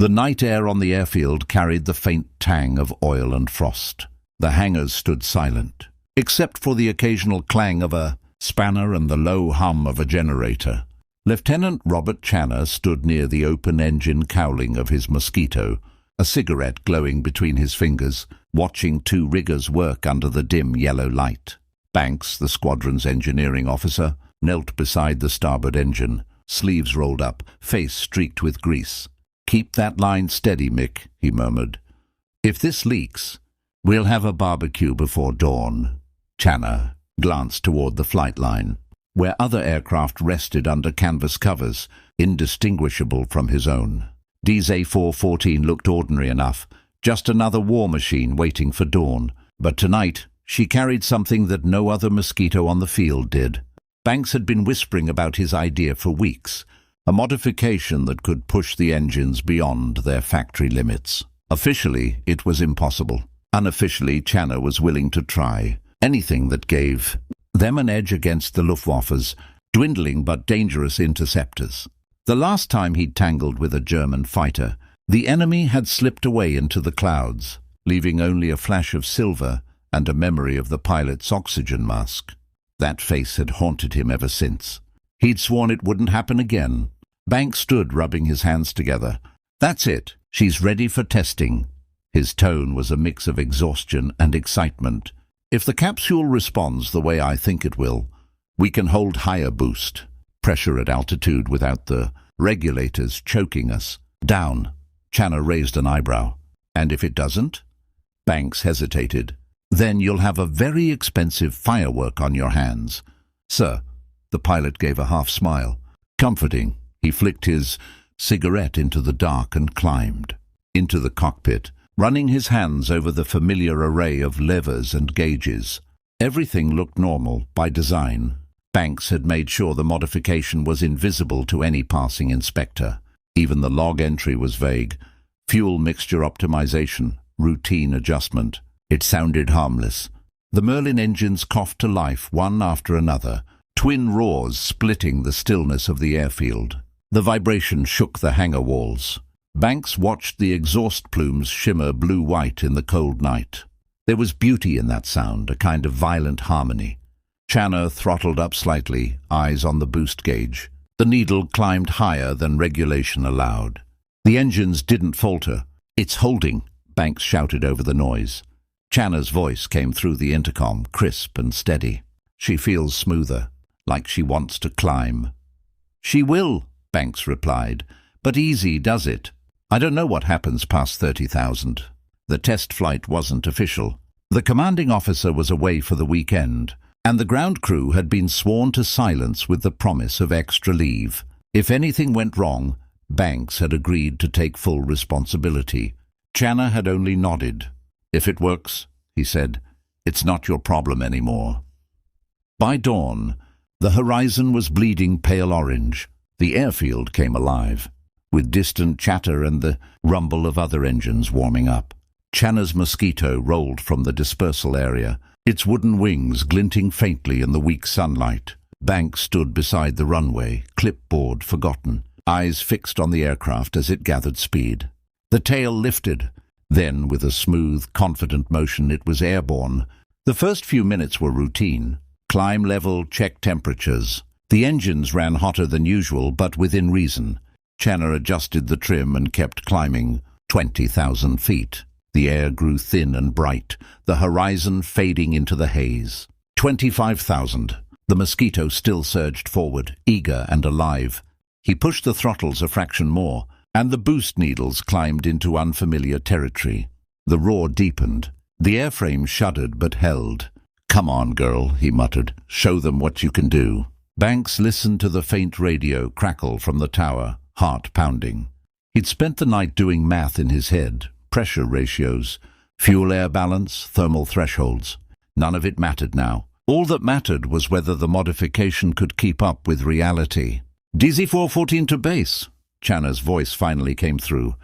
The night air on the airfield carried the faint tang of oil and frost. The hangars stood silent, except for the occasional clang of a spanner and the low hum of a generator. Lieutenant Robert Channer stood near the open engine cowling of his Mosquito, a cigarette glowing between his fingers, watching two riggers work under the dim yellow light. Banks, the squadron's engineering officer, knelt beside the starboard engine, sleeves rolled up, face streaked with grease. "Keep that line steady, Mick," he murmured. "If this leaks, we'll have a barbecue before dawn." Channer glanced toward the flight line, where other aircraft rested under canvas covers, indistinguishable from his own. DZ-414 looked ordinary enough, just another war machine waiting for dawn. But tonight, she carried something that no other Mosquito on the field did. Banks had been whispering about his idea for weeks, a modification that could push the engines beyond their factory limits. Officially, it was impossible. Unofficially, Channer was willing to try anything that gave them an edge against the Luftwaffe's dwindling but dangerous interceptors. The last time he'd tangled with a German fighter, the enemy had slipped away into the clouds, leaving only a flash of silver and a memory of the pilot's oxygen mask. That face had haunted him ever since. He'd sworn it wouldn't happen again. Banks stood rubbing his hands together. "That's it. She's ready for testing." His tone was a mix of exhaustion and excitement. "If the capsule responds the way I think it will, we can hold higher boost. Pressure at altitude without the regulators choking us. Down." Channer raised an eyebrow. "And if it doesn't?" Banks hesitated. "Then you'll have a very expensive firework on your hands." "Sir." The pilot gave a half-smile. Comforting, he flicked his cigarette into the dark and climbed into the cockpit, running his hands over the familiar array of levers and gauges. Everything looked normal by design. Banks had made sure the modification was invisible to any passing inspector. Even the log entry was vague. Fuel mixture optimization, routine adjustment. It sounded harmless. The Merlin engines coughed to life one after another, twin roars splitting the stillness of the airfield. The vibration shook the hangar walls. Banks watched the exhaust plumes shimmer blue-white in the cold night. There was beauty in that sound, a kind of violent harmony. Channer throttled up slightly, eyes on the boost gauge. The needle climbed higher than regulation allowed. The engines didn't falter. "It's holding," Banks shouted over the noise. Channer's voice came through the intercom, crisp and steady. "She feels smoother, like she wants to climb." "She will," Banks replied, "but easy does it. I don't know what happens past 30,000. The test flight wasn't official. The commanding officer was away for the weekend, and the ground crew had been sworn to silence with the promise of extra leave. If anything went wrong, Banks had agreed to take full responsibility. Channer had only nodded. "If it works," he said, "it's not your problem anymore." By dawn, the horizon was bleeding pale orange. The airfield came alive, with distant chatter and the rumble of other engines warming up. Channer's Mosquito rolled from the dispersal area, its wooden wings glinting faintly in the weak sunlight. Banks stood beside the runway, clipboard forgotten, eyes fixed on the aircraft as it gathered speed. The tail lifted. Then, with a smooth, confident motion, it was airborne. The first few minutes were routine. Climb level, check temperatures. The engines ran hotter than usual, but within reason. Channer adjusted the trim and kept climbing. 20,000 feet. The air grew thin and bright, the horizon fading into the haze. 25,000. The Mosquito still surged forward, eager and alive. He pushed the throttles a fraction more, and the boost needles climbed into unfamiliar territory. The roar deepened. The airframe shuddered but held. "Come on, girl," he muttered. "Show them what you can do." Banks listened to the faint radio crackle from the tower, heart pounding. He'd spent the night doing math in his head, pressure ratios, fuel-air balance, thermal thresholds. None of it mattered now. All that mattered was whether the modification could keep up with reality. "DZ-414 to base." Channer's voice finally came through,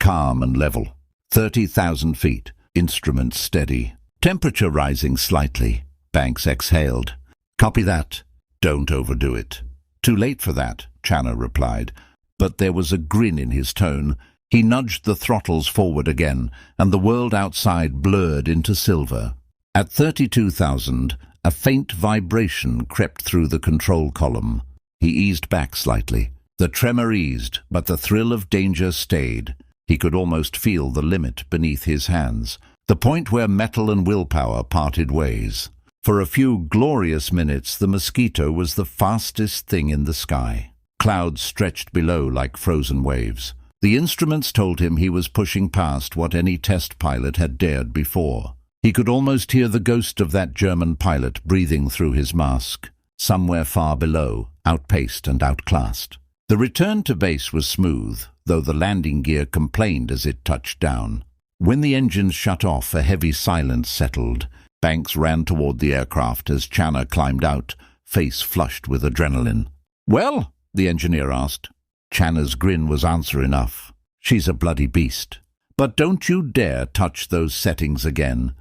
calm and level. 30,000 feet, instruments steady. Temperature rising slightly. Banks exhaled. "Copy that. Don't overdo it." "Too late for that," Channer replied. But there was a grin in his tone. He nudged the throttles forward again, and the world outside blurred into silver. At 32,000, a faint vibration crept through the control column. He eased back slightly. The tremor eased, but the thrill of danger stayed. He could almost feel the limit beneath his hands, the point where metal and willpower parted ways. For a few glorious minutes, the Mosquito was the fastest thing in the sky. Clouds stretched below like frozen waves. The instruments told him he was pushing past what any test pilot had dared before. He could almost hear the ghost of that German pilot breathing through his mask. Somewhere far below, outpaced and outclassed. The return to base was smooth, though the landing gear complained as it touched down. When the engines shut off, a heavy silence settled. Banks ran toward the aircraft as Channer climbed out, face flushed with adrenaline. "Well?" the engineer asked. Channer's grin was answer enough. "She's a bloody beast. But don't you dare touch those settings again."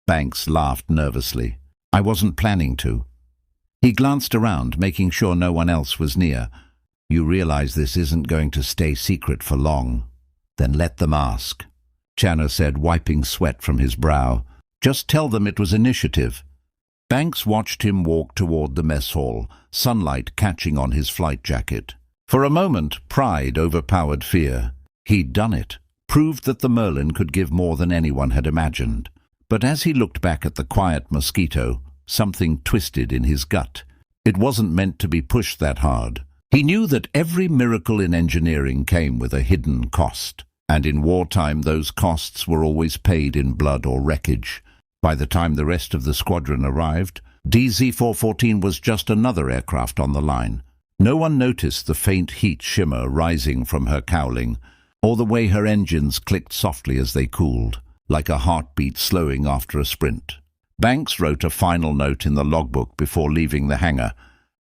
Banks laughed nervously. "I wasn't planning to." He glanced around, making sure no one else was near. "You realize this isn't going to stay secret for long. Then let them ask," Channer said, wiping sweat from his brow. "Just tell them it was initiative." Banks watched him walk toward the mess hall, sunlight catching on his flight jacket. For a moment, pride overpowered fear. He'd done it, proved that the Merlin could give more than anyone had imagined. But as he looked back at the quiet Mosquito, something twisted in his gut. It wasn't meant to be pushed that hard. He knew that every miracle in engineering came with a hidden cost, and in wartime those costs were always paid in blood or wreckage. By the time the rest of the squadron arrived, DZ-414 was just another aircraft on the line. No one noticed the faint heat shimmer rising from her cowling, or the way her engines clicked softly as they cooled, like a heartbeat slowing after a sprint. Banks wrote a final note in the logbook before leaving the hangar.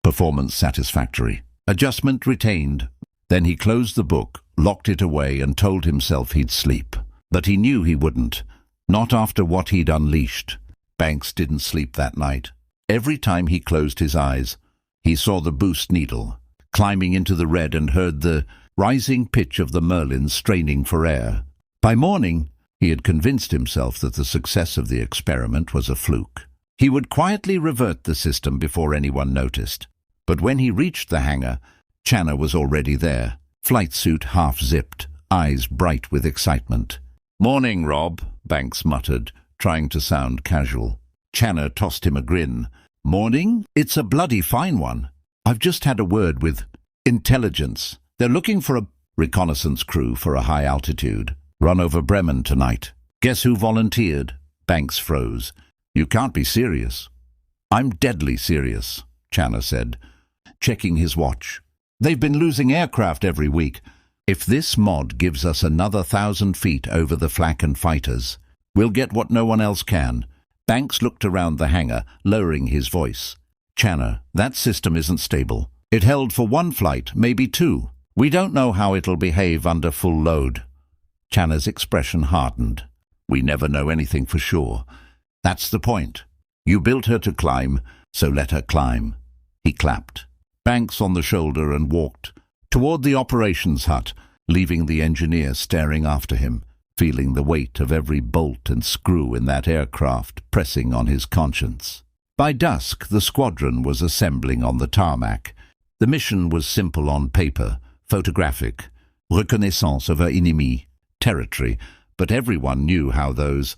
Performance satisfactory. Adjustment retained. Then he closed the book, locked it away, and told himself he'd sleep. But he knew he wouldn't. Not after what he'd unleashed. Banks didn't sleep that night. Every time he closed his eyes, he saw the boost needle, climbing into the red, and heard the rising pitch of the Merlin straining for air. By morning, he had convinced himself that the success of the experiment was a fluke. He would quietly revert the system before anyone noticed. But when he reached the hangar, Channer was already there, flight suit half-zipped, eyes bright with excitement. "Morning, Rob," Banks muttered, trying to sound casual. Channer tossed him a grin. "Morning? It's a bloody fine one. I've just had a word with intelligence. They're looking for a reconnaissance crew for a high altitude. Run over Bremen tonight. Guess who volunteered?" Banks froze. "You can't be serious." "I'm deadly serious," Channer said, checking his watch. "They've been losing aircraft every week. If this mod gives us another 1,000 feet over the flak and fighters, we'll get what no one else can." Banks looked around the hangar, lowering his voice. "Channer, that system isn't stable. It held for one flight, maybe two. We don't know how it'll behave under full load." Channer's expression hardened. "We never know anything for sure. That's the point. You built her to climb, so let her climb." He clapped Banks on the shoulder and walked toward the operations hut, leaving the engineer staring after him, feeling the weight of every bolt and screw in that aircraft pressing on his conscience. By dusk, the squadron was assembling on the tarmac. The mission was simple on paper, photographic, reconnaissance of un ennemi, territory, but everyone knew how those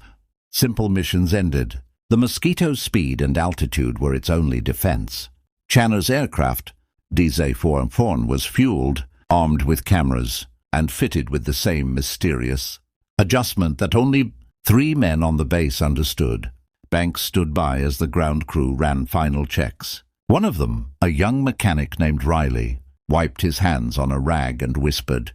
simple missions ended. The Mosquito's speed and altitude were its only defense. Channer's aircraft, DZ-414, was fueled, armed with cameras, and fitted with the same mysterious adjustment that only 3 men on the base understood. Banks stood by as the ground crew ran final checks. One of them, a young mechanic named Riley, wiped his hands on a rag and whispered,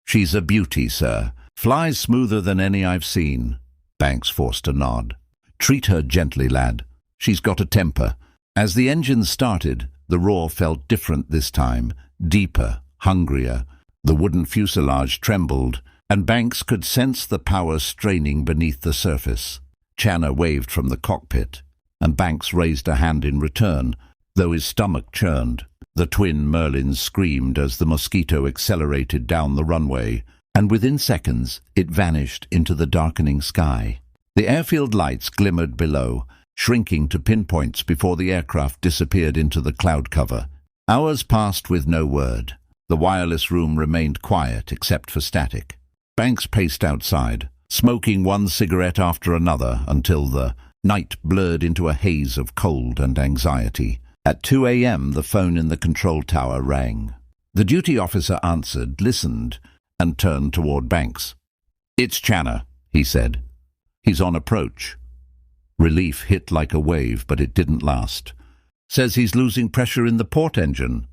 "She's a beauty, sir. Flies smoother than any I've seen." Banks forced a nod. "Treat her gently, lad. She's got a temper." As the engine started, the roar felt different this time, deeper, hungrier. The wooden fuselage trembled, and Banks could sense the power straining beneath the surface. Channer waved from the cockpit, and Banks raised a hand in return, though his stomach churned. The twin Merlins screamed as the Mosquito accelerated down the runway. and within seconds it vanished into the darkening sky. The airfield lights glimmered below, shrinking to pinpoints before the aircraft disappeared into the cloud cover. Hours passed with no word. The wireless room remained quiet except for static. Banks paced outside, smoking one cigarette after another until the night blurred into a haze of cold and anxiety. At 2 a.m. the phone in the control tower rang. The duty officer answered, listened, and turned toward Banks. "It's Channer," he said. "He's on approach." Relief hit like a wave, but it didn't last. "Says he's losing pressure in the port engine."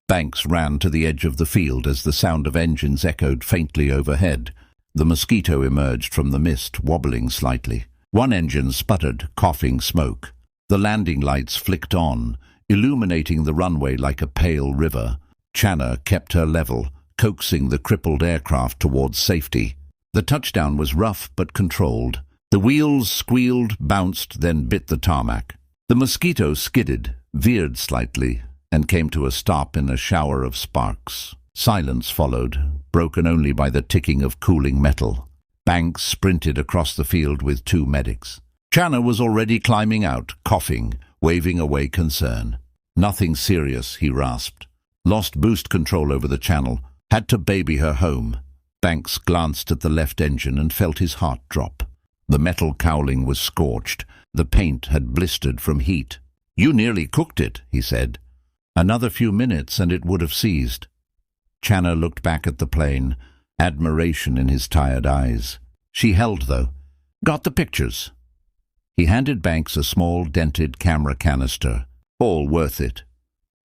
Banks ran to the edge of the field as the sound of engines echoed faintly overhead. The Mosquito emerged from the mist, wobbling slightly. One engine sputtered, coughing smoke. The landing lights flicked on, illuminating the runway like a pale river. Channer kept her level, coaxing the crippled aircraft towards safety. The touchdown was rough but controlled. The wheels squealed, bounced, then bit the tarmac. The Mosquito skidded, veered slightly, and came to a stop in a shower of sparks. Silence followed, broken only by the ticking of cooling metal. Banks sprinted across the field with 2 medics. Channer was already climbing out, coughing, waving away concern. "Nothing serious," he rasped. "Lost boost control over the channel. Had to baby her home." Banks glanced at the left engine and felt his heart drop. The metal cowling was scorched. The paint had blistered from heat. "You nearly cooked it," he said. "Another few minutes and it would have seized." Channer looked back at the plane, admiration in his tired eyes. "She held, though. Got the pictures." He handed Banks a small, dented camera canister. "All worth it."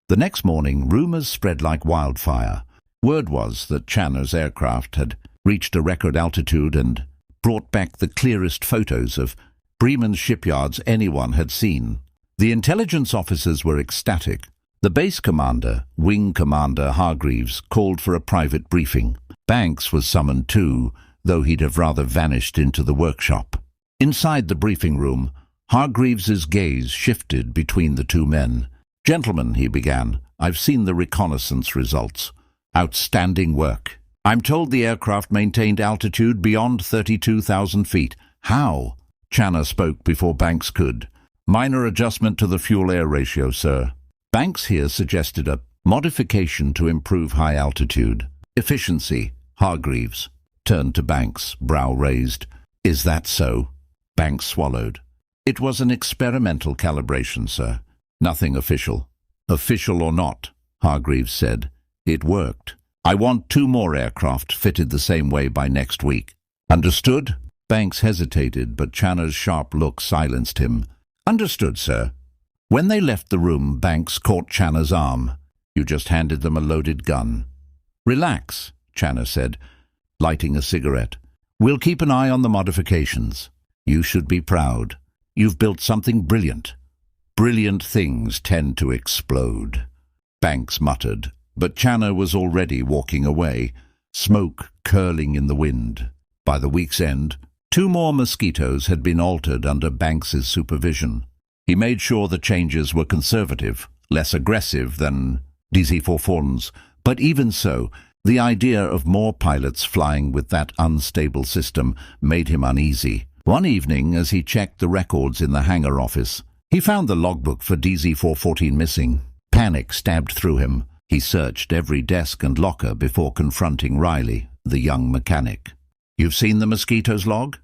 The next morning, rumors spread like wildfire. Word was that Channer's aircraft had reached a record altitude and brought back the clearest photos of Bremen's shipyards anyone had seen. The intelligence officers were ecstatic. The base commander, Wing Commander Hargreaves, called for a private briefing. Banks was summoned too, though he'd have rather vanished into the workshop. Inside the briefing room, Hargreaves's gaze shifted between the 2 men. "Gentlemen," he began, "I've seen the reconnaissance results. Outstanding work. I'm told the aircraft maintained altitude beyond 32,000 feet. How?" Channer spoke before Banks could. "Minor adjustment to the fuel-air ratio, sir." Banks here suggested a modification to improve high altitude. "Efficiency." Hargreaves turned to Banks, brow raised. "Is that so?" Banks swallowed. "It was an experimental calibration, sir. Nothing official." "Official or not," Hargreaves said, "it worked. I want 2 more aircraft fitted the same way by next week." "Understood?" Banks hesitated, but Channer's sharp look silenced him. "Understood, sir." When they left the room, Banks caught Channer's arm. "You just handed them a loaded gun." "Relax," Channer said, lighting a cigarette. "We'll keep an eye on the modifications. You should be proud. You've built something brilliant." "Brilliant things tend to explode," Banks muttered, but Channer was already walking away, smoke curling in the wind. By the week's end, 2 more Mosquitoes had been altered under Banks's supervision. He made sure the changes were conservative, less aggressive than DC-4's, but even so, the idea of more pilots flying with that unstable system made him uneasy. One evening, as he checked the records in the hangar office, he found the logbook for DC-414 missing. Panic stabbed through him. He searched every desk and locker before confronting Riley, the young mechanic. "You've seen the Mosquito's log?"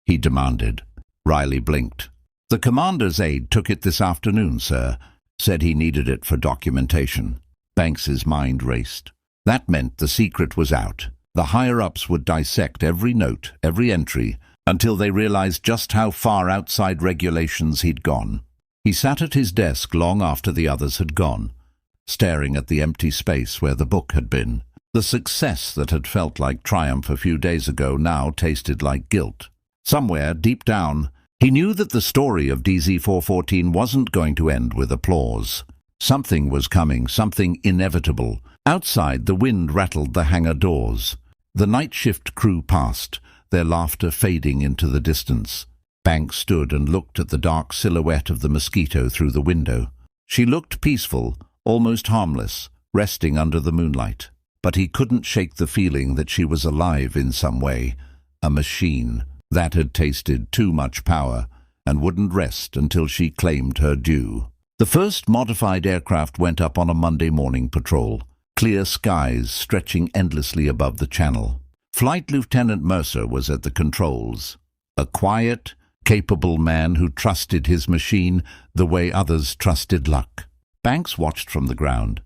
he demanded. Riley blinked. "The commander's aide took it this afternoon, sir. Said he needed it for documentation." Banks's mind raced. That meant the secret was out. The higher-ups would dissect every note, every entry, until they realized just how far outside regulations he'd gone. He sat at his desk long after the others had gone, staring at the empty space where the book had been. The success that had felt like triumph a few days ago now tasted like guilt. Somewhere, deep down, he knew that the story of DC-414 wasn't going to end with applause. Something was coming, something inevitable. Outside, the wind rattled the hangar doors. The night shift crew passed, their laughter fading into the distance. Banks stood and looked at the dark silhouette of the Mosquito through the window. She looked peaceful, almost harmless, resting under the moonlight. but he couldn't shake the feeling that she was alive in some way, a machine that had tasted too much power and wouldn't rest until she claimed her due. The first modified aircraft went up on a Monday morning patrol, clear skies stretching endlessly above the channel. Flight Lieutenant Mercer was at the controls, a quiet, capable man who trusted his machine the way others trusted luck. Banks watched from the ground,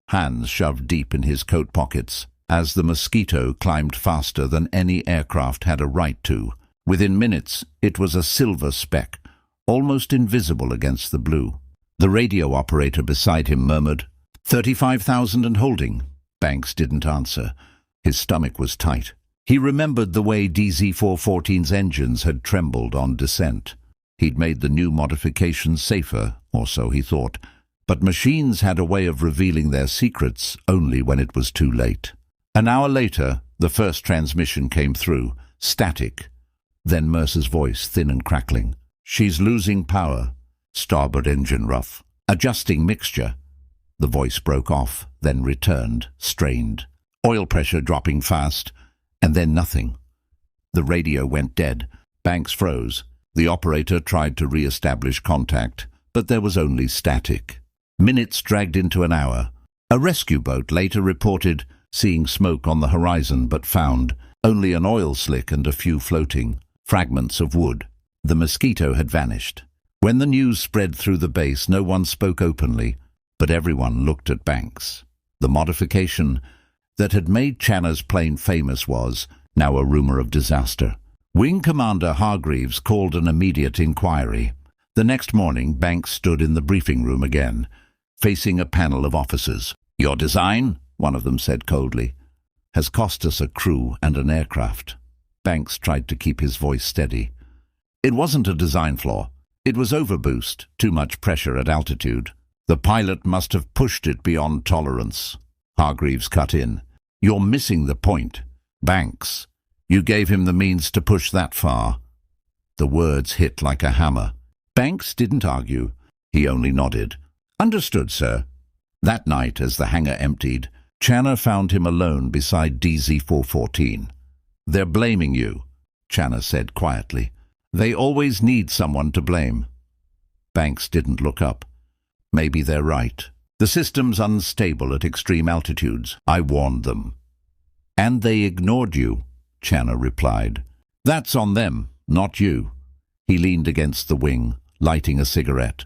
hands shoved deep in his coat pockets, as the Mosquito climbed faster than any aircraft had a right to. Within minutes, it was a silver speck, almost invisible against the blue. The radio operator beside him murmured, 35,000 and holding. Banks didn't answer. His stomach was tight. He remembered the way DZ-414's engines had trembled on descent. He'd made the new modifications safer, or so he thought, but machines had a way of revealing their secrets only when it was too late. An hour later, the first transmission came through, static. Then Mercer's voice, thin and crackling. She's losing power. Starboard engine rough. Adjusting mixture. The voice broke off, then returned, strained. Oil pressure dropping fast, and then nothing. The radio went dead. Banks froze. The operator tried to re-establish contact, but there was only static. Minutes dragged into an hour. A rescue boat later reported seeing smoke on the horizon, but found only an oil slick and a few floating fragments of wood. The Mosquito had vanished. When the news spread through the base, no one spoke openly, but everyone looked at Banks. The modification that had made Channa's plane famous was now a rumor of disaster. Wing Commander Hargreaves called an immediate inquiry. The next morning, Banks stood in the briefing room again, facing a panel of officers. "Your design," one of them said coldly, "has cost us a crew and an aircraft." Banks tried to keep his voice steady. It wasn't a design flaw. It was overboost, too much pressure at altitude. The pilot must have pushed it beyond tolerance. Hargreaves cut in. "You're missing the point. Banks, you gave him the means to push that far." The words hit like a hammer. Banks didn't argue. He only nodded. "Understood, sir." That night, as the hangar emptied, Channa found him alone beside DZ-414. "They're blaming you," Channa said quietly. "They always need someone to blame." Banks didn't look up. "Maybe they're right. The system's unstable at extreme altitudes. I warned them." "And they ignored you," Channa replied. "That's on them, not you." He leaned against the wing, lighting a cigarette.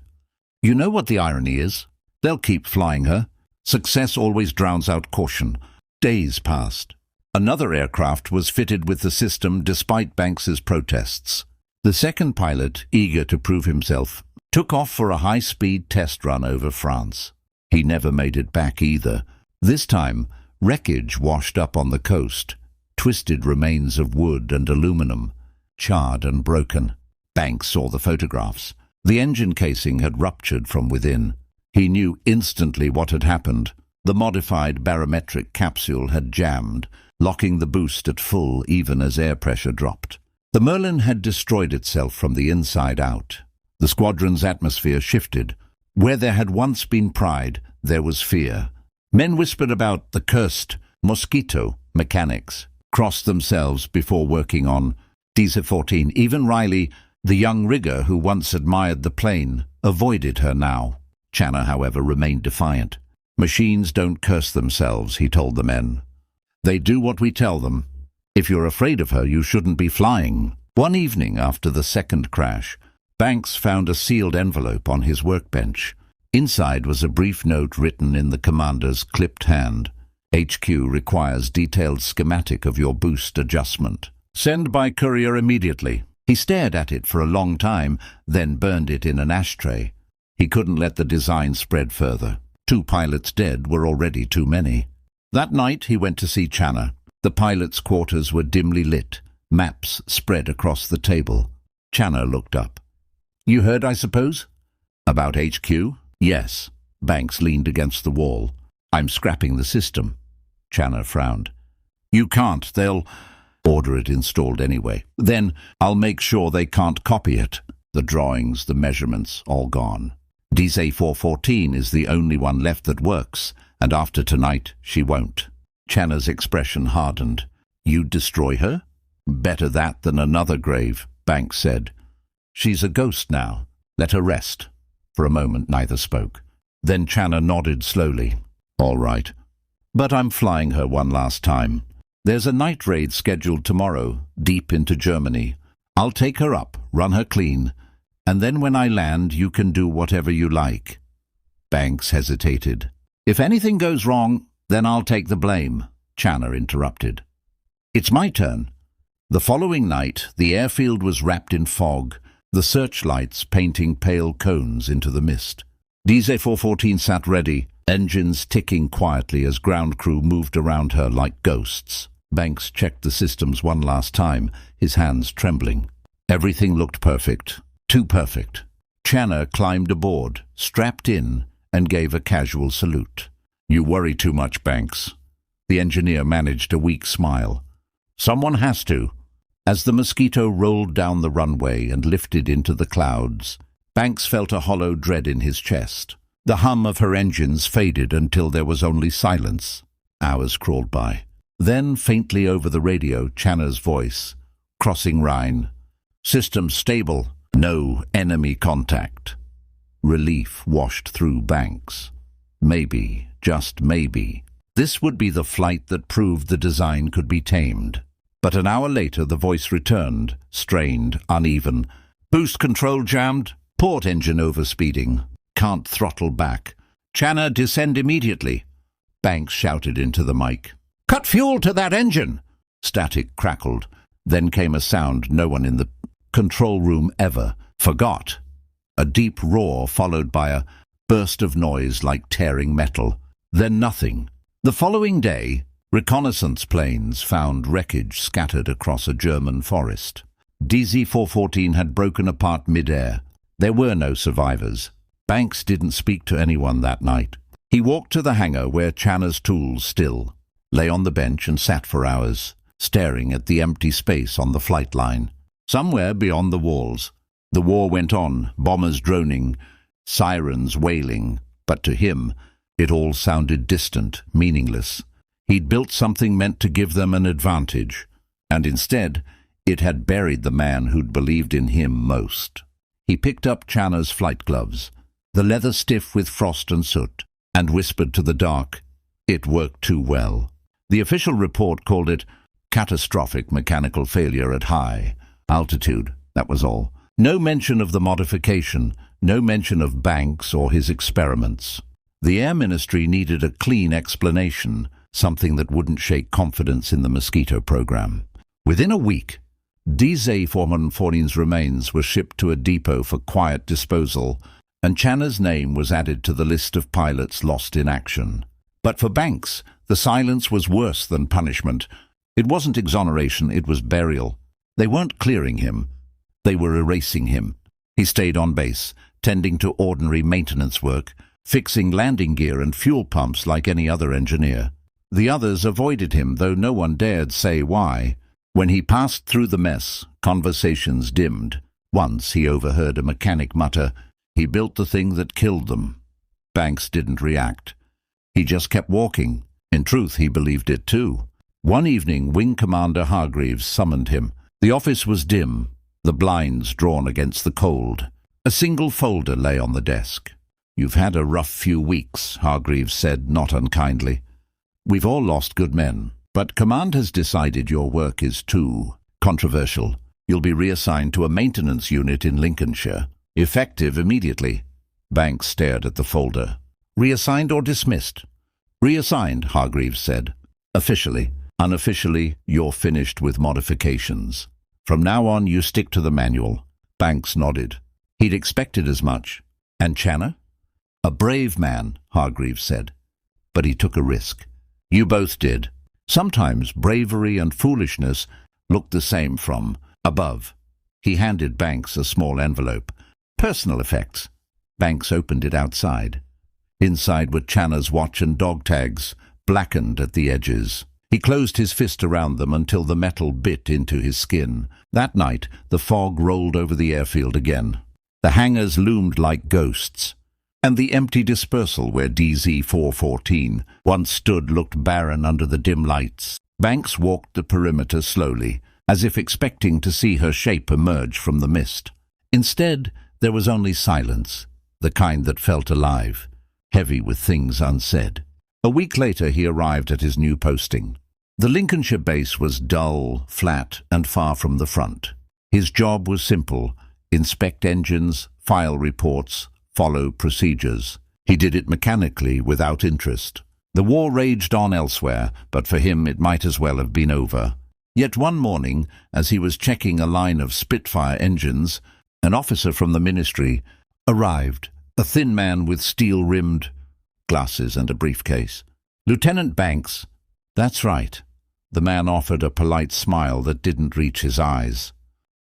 "You know what the irony is? They'll keep flying her. Success always drowns out caution." Days passed. Another aircraft was fitted with the system despite Banks's protests. The second pilot, eager to prove himself, took off for a high-speed test run over France. He never made it back either. This time, wreckage washed up on the coast, twisted remains of wood and aluminum, charred and broken. Banks saw the photographs. The engine casing had ruptured from within. He knew instantly what had happened. The modified barometric capsule had jammed, locking the boost at full even as air pressure dropped. The Merlin had destroyed itself from the inside out. The squadron's atmosphere shifted. Where there had once been pride, there was fear. Men whispered about the cursed Mosquito mechanics, crossed themselves before working on DZ-14. Even Riley, the young rigger who once admired the plane, avoided her now. Channa, however, remained defiant. "Machines don't curse themselves," he told the men. "They do what we tell them. If you're afraid of her, you shouldn't be flying." One evening after the second crash, Banks found a sealed envelope on his workbench. Inside was a brief note written in the commander's clipped hand. "HQ requires detailed schematic of your boost adjustment. Send by courier immediately." He stared at it for a long time, then burned it in an ashtray. He couldn't let the design spread further. 2 pilots dead were already too many. That night he went to see Channa. The pilots' quarters were dimly lit, maps spread across the table. Channa looked up. "You heard, I suppose?" "About HQ?" "Yes." Banks leaned against the wall. "I'm scrapping the system." Channa frowned. "You can't. They'll order it installed anyway. Then I'll make sure they can't copy it. The drawings, the measurements, all gone. DZ-414 is the only one left that works, and after tonight she won't." Channa's expression hardened. "You'd destroy her?" "Better that than another grave," Banks said. "She's a ghost now. Let her rest." For a moment neither spoke. Then Channa nodded slowly. "All right. But I'm flying her one last time. There's a night raid scheduled tomorrow, deep into Germany. I'll take her up, run her clean, and then when I land you can do whatever you like." Banks hesitated. "If anything goes wrong, then I'll take the blame," Channa interrupted. "It's my turn." The following night, the airfield was wrapped in fog, the searchlights painting pale cones into the mist. DC-414 sat ready, engines ticking quietly as ground crew moved around her like ghosts. Banks checked the systems one last time, his hands trembling. Everything looked perfect. Too perfect. Channa climbed aboard, strapped in, and gave a casual salute. "You worry too much, Banks." The engineer managed a weak smile. "Someone has to." As the Mosquito rolled down the runway and lifted into the clouds, Banks felt a hollow dread in his chest. The hum of her engines faded until there was only silence. Hours crawled by. Then, faintly over the radio, Channa's voice. "Crossing Rhine. System stable. No enemy contact." Relief washed through Banks. Maybe, just maybe, this would be the flight that proved the design could be tamed. But an hour later the voice returned, strained, uneven. "Boost control jammed. Port engine overspeeding. Can't throttle back. Channa, descend immediately." Banks shouted into the mic. "Cut fuel to that engine!" Static crackled. Then came a sound no one in the control room ever forgot. A deep roar followed by a burst of noise like tearing metal. Then nothing. The following day, reconnaissance planes found wreckage scattered across a German forest. DC-414 had broken apart mid-air. There were no survivors. Banks didn't speak to anyone that night. He walked to the hangar where Channa's tools still lay on the bench and sat for hours, staring at the empty space on the flight line. Somewhere beyond the walls, the war went on, bombers droning, sirens wailing, but to him, it all sounded distant, meaningless. He'd built something meant to give them an advantage, and instead, it had buried the man who'd believed in him most. He picked up Channa's flight gloves, the leather stiff with frost and soot, and whispered to the dark, "It worked too well." The official report called it catastrophic mechanical failure at high altitude, that was all. No mention of the modification, no mention of Banks or his experiments. The Air Ministry needed a clean explanation, something that wouldn't shake confidence in the Mosquito program. Within a week, DC-414's remains were shipped to a depot for quiet disposal, and Channa's name was added to the list of pilots lost in action. But for Banks, the silence was worse than punishment. It wasn't exoneration, it was burial. They weren't clearing him. They were erasing him. He stayed on base, tending to ordinary maintenance work, fixing landing gear and fuel pumps like any other engineer. The others avoided him, though no one dared say why. When he passed through the mess, conversations dimmed. Once he overheard a mechanic mutter, "He built the thing that killed them." Banks didn't react. He just kept walking. In truth, he believed it too. One evening, Wing Commander Hargreaves summoned him. The office was dim, the blinds drawn against the cold. A single folder lay on the desk. "You've had a rough few weeks," Hargreaves said, not unkindly. "We've all lost good men, but Command has decided your work is too controversial. You'll be reassigned to a maintenance unit in Lincolnshire, effective immediately." Banks stared at the folder. "Reassigned or dismissed?" "Reassigned," Hargreaves said. "Officially. Unofficially, you're finished with modifications. From now on, you stick to the manual." Banks nodded. He'd expected as much. "And Channa?" "A brave man," Hargreaves said. "But he took a risk. You both did. Sometimes bravery and foolishness look the same from above." He handed Banks a small envelope. "Personal effects." Banks opened it outside. Inside were Channa's watch and dog tags, blackened at the edges. He closed his fist around them until the metal bit into his skin. That night, the fog rolled over the airfield again. The hangars loomed like ghosts. And the empty dispersal where DZ-414 once stood looked barren under the dim lights. Banks walked the perimeter slowly, as if expecting to see her shape emerge from the mist. Instead, there was only silence, the kind that felt alive, heavy with things unsaid. A week later he arrived at his new posting. The Lincolnshire base was dull, flat, and far from the front. His job was simple: inspect engines, file reports, follow procedures. He did it mechanically, without interest. The war raged on elsewhere, but for him it might as well have been over. Yet one morning, as he was checking a line of Spitfire engines, an officer from the ministry arrived, a thin man with steel-rimmed glasses and a briefcase. "Lieutenant Banks." "That's right." The man offered a polite smile that didn't reach his eyes.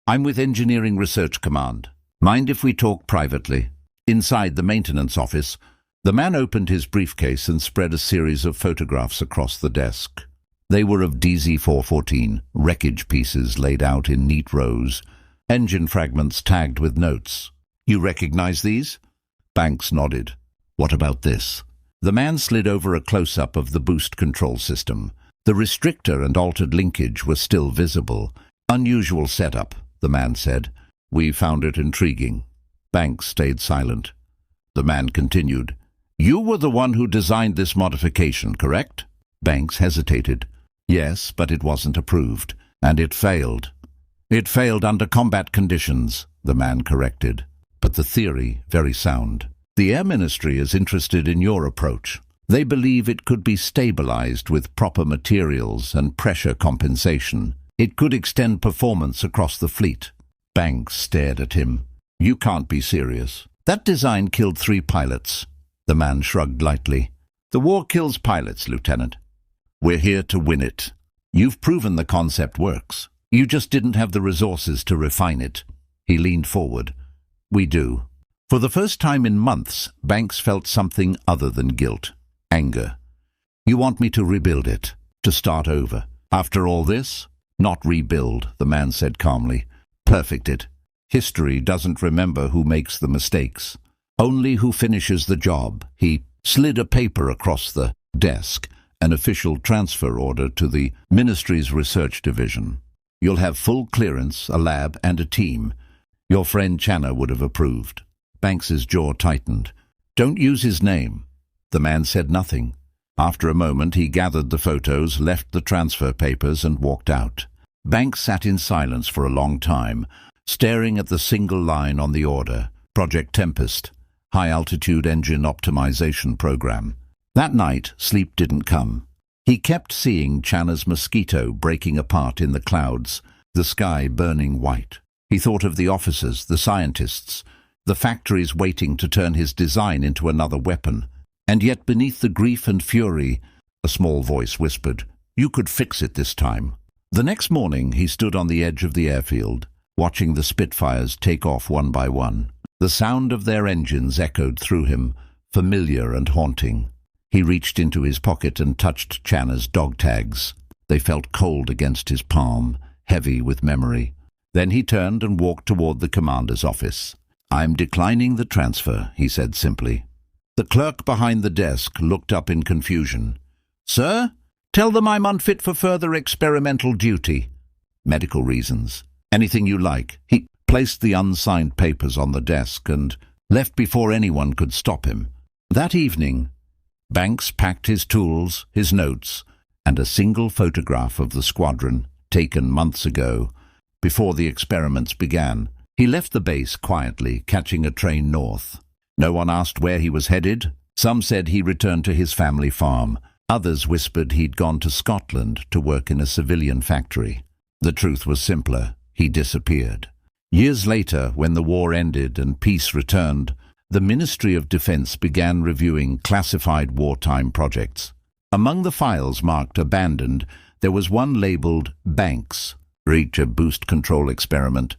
"I'm with Engineering Research Command. Mind if we talk privately?" Inside the maintenance office, the man opened his briefcase and spread a series of photographs across the desk. They were of DZ-414, wreckage pieces laid out in neat rows, engine fragments tagged with notes. "You recognize these?" Banks nodded. "What about this?" The man slid over a close-up of the boost control system. The restrictor and altered linkage were still visible. "Unusual setup," the man said. "We found it intriguing." Banks stayed silent. The man continued. "You were the one who designed this modification, correct?" Banks hesitated. "Yes, but it wasn't approved. And it failed." "It failed under combat conditions," the man corrected. "But the theory, very sound. The Air Ministry is interested in your approach. They believe it could be stabilized with proper materials and pressure compensation. It could extend performance across the fleet." Banks stared at him. "You can't be serious." "That design killed 3 pilots." The man shrugged lightly. "The war kills pilots, Lieutenant. We're here to win it. You've proven the concept works. You just didn't have the resources to refine it." He leaned forward. "We do." For the first time in months, Banks felt something other than guilt. Anger. "You want me to rebuild it? To start over? After all this?" "Not rebuild," the man said calmly. "Perfect it. History doesn't remember who makes the mistakes, only who finishes the job." He slid a paper across the desk, an official transfer order to the Ministry's Research Division. "You'll have full clearance, a lab, and a team. Your friend Channer would have approved." Banks's jaw tightened. "Don't use his name." The man said nothing. After a moment he gathered the photos, left the transfer papers, and walked out. Banks sat in silence for a long time, staring at the single line on the order: Project Tempest, High-Altitude Engine Optimization Program. That night, sleep didn't come. He kept seeing Channer's Mosquito breaking apart in the clouds, the sky burning white. He thought of the officers, the scientists, the factories waiting to turn his design into another weapon. And yet beneath the grief and fury, a small voice whispered, "You could fix it this time." The next morning he stood on the edge of the airfield, watching the Spitfires take off one by one. The sound of their engines echoed through him, familiar and haunting. He reached into his pocket and touched Channer's dog tags. They felt cold against his palm, heavy with memory. Then he turned and walked toward the commander's office. "I'm declining the transfer," he said simply. The clerk behind the desk looked up in confusion. "Sir? Tell them I'm unfit for further experimental duty." "Medical reasons. Anything you like." He placed the unsigned papers on the desk and left before anyone could stop him. That evening, Banks packed his tools, his notes, and a single photograph of the squadron, taken months ago, before the experiments began. He left the base quietly, catching a train north. No one asked where he was headed. Some said he returned to his family farm. Others whispered he'd gone to Scotland to work in a civilian factory. The truth was simpler. He disappeared. Years later, when the war ended and peace returned, the Ministry of Defense began reviewing classified wartime projects. Among the files marked abandoned, there was one labeled Banks, Reach a Boost Control Experiment,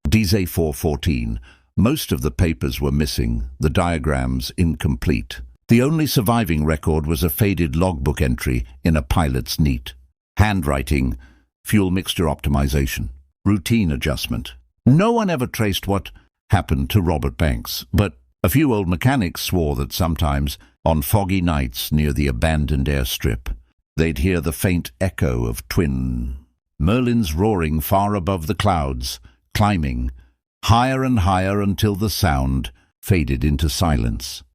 DZ-414. Most of the papers were missing, the diagrams incomplete. The only surviving record was a faded logbook entry in a pilot's neat. Handwriting, fuel mixture optimization, routine adjustment. No one ever traced what happened to Robert Banks, but A few old mechanics swore that sometimes, on foggy nights near the abandoned airstrip, they'd hear the faint echo of twin Merlins roaring far above the clouds, climbing higher and higher until the sound faded into silence.